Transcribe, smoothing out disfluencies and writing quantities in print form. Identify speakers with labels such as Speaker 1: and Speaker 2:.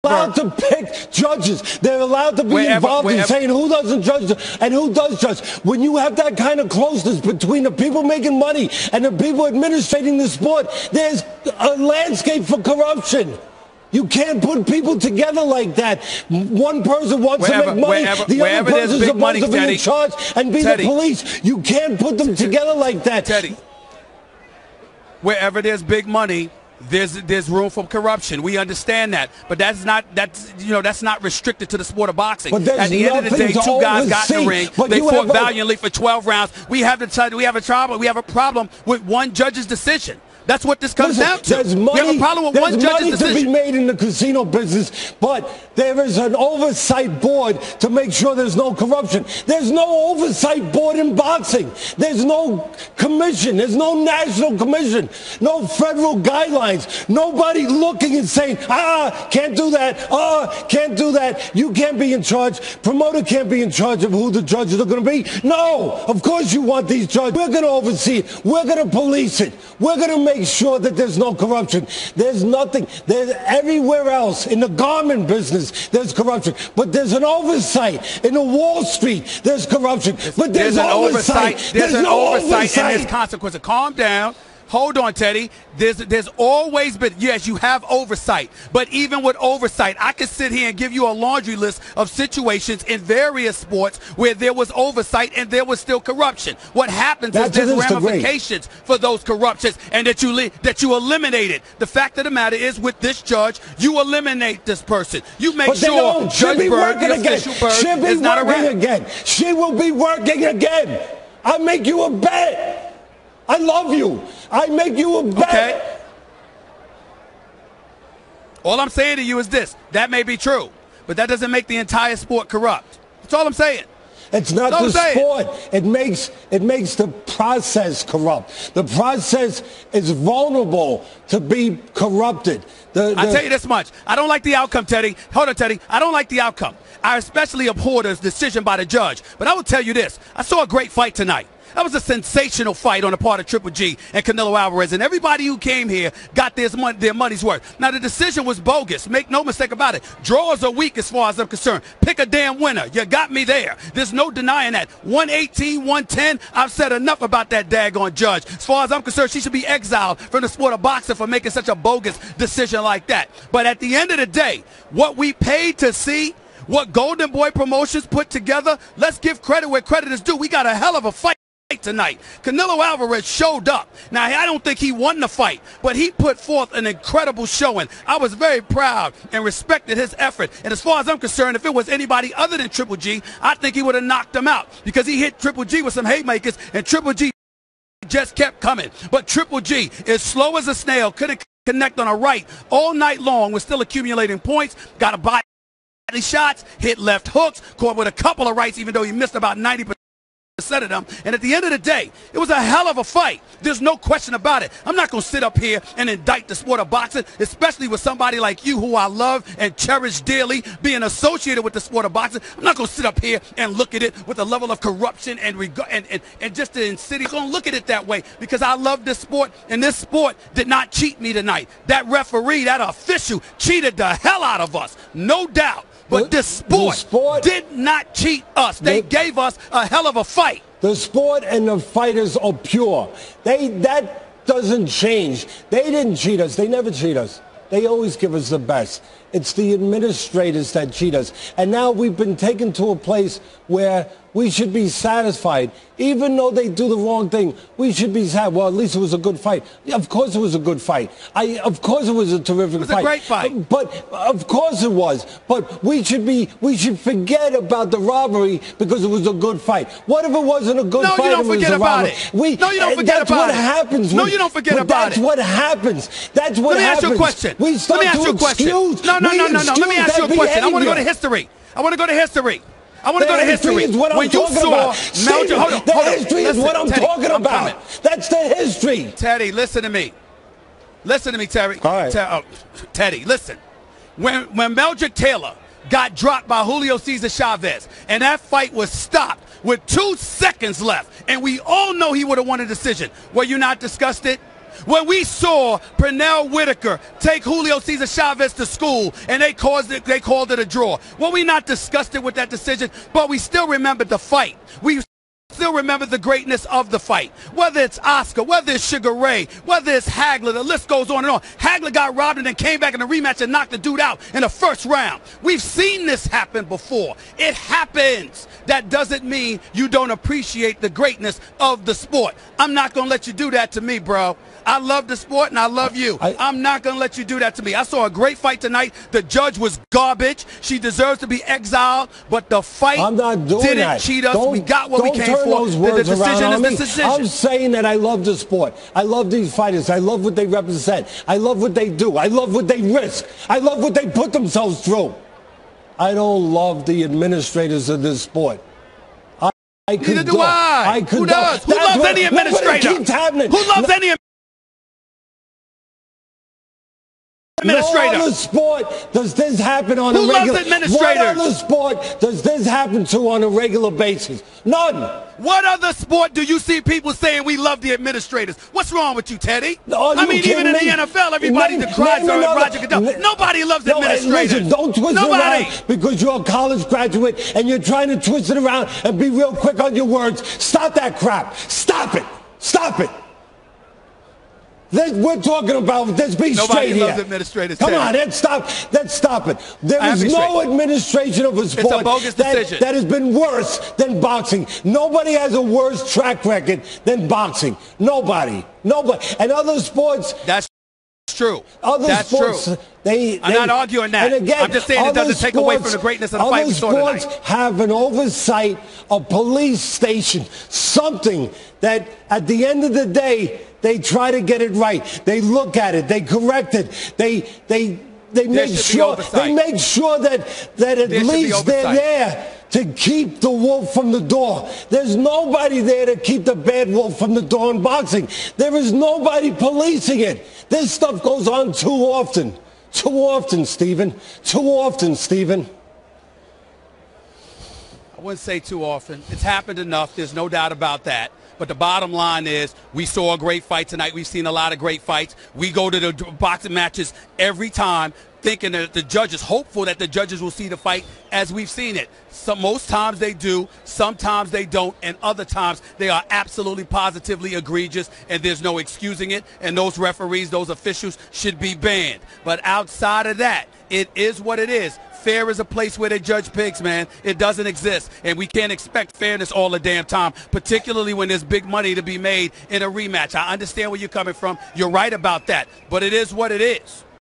Speaker 1: allowed to pick judges. They're allowed to be involved in saying who doesn't judge and who does judge. When you have that kind of closeness between the people making money and the people administrating the sport, there's a landscape for corruption. You can't put people together like that. One person wants to make money, the other person is supposed to be in charge and be the police. You can't put them together like that.
Speaker 2: Teddy, wherever there's big money, there's room for corruption. We understand that, but that's not restricted to the sport of boxing. At the end of the day, two guys got in the ring. They fought valiantly for 12 rounds. We have a problem with one judge's decision. That's what this comes down to. We have a problem with one judge's decision.
Speaker 1: There's money to be made in the casino business, but there is an oversight board to make sure there's no corruption. There's no oversight board in boxing. There's no commission. There's no national commission. No federal guidelines. Nobody looking and saying, can't do that. Can't do that. You can't be in charge. Promoter can't be in charge of who the judges are going to be. No, of course you want these judges. We're going to oversee it. We're going to police it. We're going to make sure that there's no corruption. There's nothing. There's everywhere else in the garment business, there's corruption. But there's an oversight. In the Wall Street, there's corruption. But there's an oversight.
Speaker 2: There's no oversight and there's consequences. Calm down. Hold on, Teddy. There's always been, yes, you have oversight. But even with oversight, I could sit here and give you a laundry list of situations in various sports where there was oversight and there was still corruption. What happens is there's ramifications for those corruptions and that you eliminate it. The fact of the matter is, with this judge, you eliminate this person. You make sure Judge Bird, the official Bird, is not around.
Speaker 1: Again. She will be working again. I make you a bet. I love you. I make you a bet.
Speaker 2: Okay. All I'm saying to you is this. That may be true, but that doesn't make the entire sport corrupt. That's all I'm saying.
Speaker 1: It's not the sport. It makes the process corrupt. The process is vulnerable to be corrupted.
Speaker 2: I'll tell you this much. I don't like the outcome, Teddy. Hold on, Teddy. I don't like the outcome. I especially abhor the decision by the judge. But I will tell you this. I saw a great fight tonight. That was a sensational fight on the part of Triple G and Canelo Alvarez, and everybody who came here got their money's worth. Now, the decision was bogus. Make no mistake about it. Draws are weak as far as I'm concerned. Pick a damn winner. You got me there. There's no denying that. 118, 110, I've said enough about that daggone judge. As far as I'm concerned, she should be exiled from the sport of boxing for making such a bogus decision like that. But at the end of the day, what we paid to see, what Golden Boy Promotions put together, let's give credit where credit is due. We got a hell of a fight tonight. Canelo Alvarez showed up. Now, I don't think he won the fight, but he put forth an incredible showing. I was very proud and respected his effort. And as far as I'm concerned, if it was anybody other than Triple G, I think he would have knocked him out because he hit Triple G with some haymakers, and Triple G just kept coming. But Triple G is slow as a snail, couldn't connect on a right all night long, was still accumulating points, got a body shots, hit left hooks, caught with a couple of rights, even though he missed about 90% of them. And at the end of the day, it was a hell of a fight. There's no question about it. I'm not going to sit up here and indict the sport of boxing, especially with somebody like you who I love and cherish dearly, being associated with the sport of boxing. I'm not going to sit up here and look at it with a level of corruption and just the insidious. I'm going to look at it that way because I love this sport, and this sport did not cheat me tonight. That referee, that official, cheated the hell out of us, no doubt. But this sport did not cheat us. They gave us a hell of a fight.
Speaker 1: The sport and the fighters are pure. That doesn't change. They didn't cheat us. They never cheat us. They always give us the best. It's the administrators that cheat us. And now we've been taken to a place where we should be satisfied. Even though they do the wrong thing, we should be satisfied. Well, at least it was a good fight. Of course it was a good fight. Of course it was a terrific fight. It was
Speaker 2: a great fight.
Speaker 1: But of course it was. But we should forget about the robbery because it was a good fight. What if it wasn't a good fight?
Speaker 2: No, you don't forget about it. No, you don't forget about it.
Speaker 1: That's what happens.
Speaker 2: No, you don't forget about it.
Speaker 1: That's what happens. That's what happens.
Speaker 2: Let me ask you a question. Let me ask you a question. No. Let me ask you a question. I want to go to history. I want to go to history.
Speaker 1: When you saw Melcher, hold on. The history is what I'm talking about. That's the history.
Speaker 2: Teddy, listen to me. Listen to me, Terry.
Speaker 1: All right.
Speaker 2: Teddy, listen. When Melcher Taylor got dropped by Julio Cesar Chavez, and that fight was stopped with 2 seconds left, and we all know he would have won a decision. Were you not disgusted? When we saw Pernell Whitaker take Julio Cesar Chavez to school and they called it a draw. Well, we not disgusted with that decision, but we still remembered the fight. We still remember the greatness of the fight. Whether it's Oscar, whether it's Sugar Ray, whether it's Hagler, the list goes on and on. Hagler got robbed and then came back in the rematch and knocked the dude out in the first round. We've seen this happen before. It happens. That doesn't mean you don't appreciate the greatness of the sport. I'm not going to let you do that to me, bro. I love the sport and I love you. I'm not going to let you do that to me. I saw a great fight tonight. The judge was garbage. She deserves to be exiled, but the fight didn't cheat us. We got what we came for.
Speaker 1: Those words
Speaker 2: the decision
Speaker 1: around
Speaker 2: is
Speaker 1: me.
Speaker 2: the decision.
Speaker 1: I'm saying that I love the sport. I love these fighters. I love what they represent. I love what they do. I love what they risk. I love what they put themselves through. I don't love the administrators of this sport.
Speaker 2: Neither do I. Who does? Who loves any administrator? Who loves any administrator?
Speaker 1: No other sport does this happen on a regular basis. Who loves administrators? What other sport does this happen to on a regular basis? None.
Speaker 2: What other sport do you see people saying we love the administrators? What's wrong with you, Teddy? I mean, even in the NFL, everybody decries Roger Goodell. Nobody loves administrators.
Speaker 1: Listen, don't twist it around because you're a college graduate and you're trying to twist it around and be real quick on your words. Stop that crap. Stop it. Stop it. We're talking about, let's be straight here.
Speaker 2: Nobody loves administrators.
Speaker 1: Come on, let's stop it. There is no administration of a sport
Speaker 2: it's a bogus decision.
Speaker 1: that has been worse than boxing. Nobody has a worse track record than boxing. Nobody. And other sports.
Speaker 2: That's true.
Speaker 1: Other sports,
Speaker 2: true.
Speaker 1: I'm
Speaker 2: not arguing that.
Speaker 1: And again,
Speaker 2: I'm just saying it doesn't take away from the greatness of the fight we saw tonight.
Speaker 1: Other sports have an oversight, a police station, something that at the end of the day, they try to get it right. They look at it. They correct it. They make sure that at least they're there to keep the wolf from the door. There's nobody there to keep the bad wolf from the door in boxing. There is nobody policing it. This stuff goes on too often. Too often, Stephen. Too often, Stephen.
Speaker 2: I wouldn't say too often. It's happened enough. There's no doubt about that. But the bottom line is we saw a great fight tonight. We've seen a lot of great fights. We go to the boxing matches every time thinking that the judges, hopeful that the judges will see the fight as we've seen it. Most times they do, sometimes they don't, and other times they are absolutely positively egregious, and there's no excusing it, and those referees, those officials should be banned. But outside of that, it is what it is. Fair is a place where they judge pigs, man. It doesn't exist, and we can't expect fairness all the damn time, particularly when there's big money to be made in a rematch. I understand where you're coming from. You're right about that, but it is what it is.